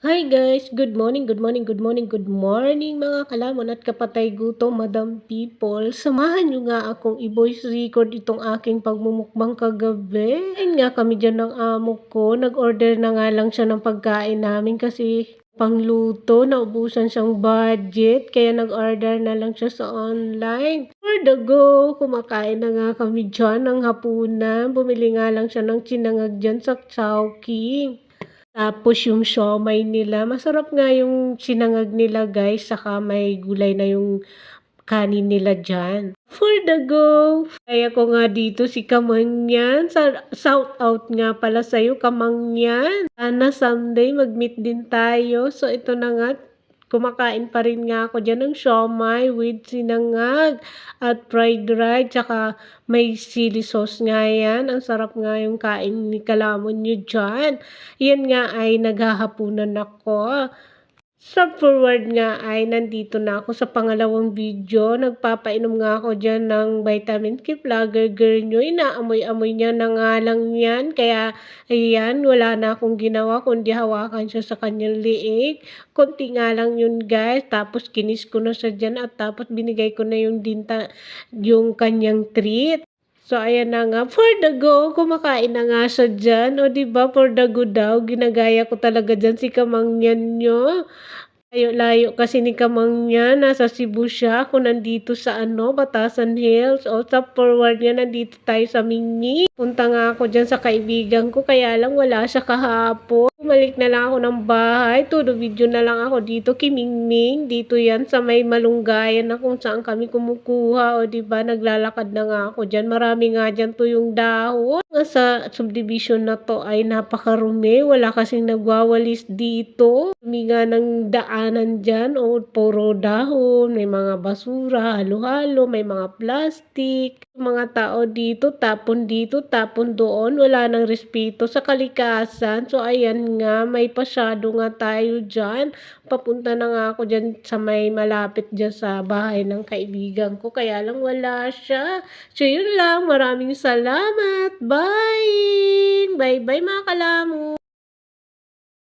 Hi guys! Good morning, good morning, good morning, good morning mga kalamon at kapatay gutom, madam people. Samahan nyo nga akong i-voice record itong aking pagmumukbang kagabi. Ayun nga kami dyan ng amo ko. Nag-order na nga lang siya ng pagkain namin kasi pangluto, naubusan siyang budget. Kaya nag-order na lang siya sa online. For the go, kumakain na nga kami dyan ng hapunan. Bumili nga lang siya ng sinangag dyan sa Chowking. Tapos yung siomai nila, masarap nga yung sinangag nila guys, saka may gulay na yung kanin nila diyan. For the go! Kaya ko nga dito si Kamangyan. Shout out nga pala sa'yo, Kamangyan. Sana someday mag-meet din tayo. So ito na nga, kumakain pa rin nga ako dyan ng siomai with sinangag at fried rice. Tsaka may chili sauce nga yan. Ang sarap nga yung kain ni Kalamon nyo dyan. Yan nga ay naghahapunan ako. Sa forward nga ay nandito na ako sa pangalawang video. Nagpapainom nga ako dyan ng vitamin K vlogger girl nyo. Inaamoy-amoy niya na nga lang yan. Kaya ayan, wala na akong ginawa kundi hawakan siya sa kanyang liig. Konti nga lang yun guys. Tapos kinis ko na siya dyan at tapos binigay ko na yung yung kanyang treat. So, ayan na nga. For the go, kumakain na nga siya dyan. O, diba, for the go daw. Ginagaya ko talaga dyan si Kamangyan nyo. Layo-layo kasi ni Kamangyan. Nasa Cebu siya. Ako nandito sa Batasan Hills. O, sa forward niya, nandito tayo sa Mingi. Punta nga ako dyan sa kaibigan ko. Kaya lang wala siya kahapon. Bumalik na lang ako ng bahay. Todo video na lang ako dito kay Mingming. Dito yan sa may malunggayan na kung saan kami kumukuha. O diba, naglalakad na nga ako dyan. Marami nga dyan to yung dahon. Sa subdivision na to ay napakarumi. Wala kasing nagwawalis dito. Dumi nga ng daanan dyan. O puro dahon. May mga basura, halo-halo. May mga plastic. Mga tao dito, tapon doon. Wala nang respeto sa kalikasan. So, ayan nga, may pasyado nga tayo dyan. Papunta na nga ako dyan sa may malapit dyan sa bahay ng kaibigan ko. Kaya lang wala siya. So, yun lang. Maraming salamat. Bye! Bye-bye mga kalamo.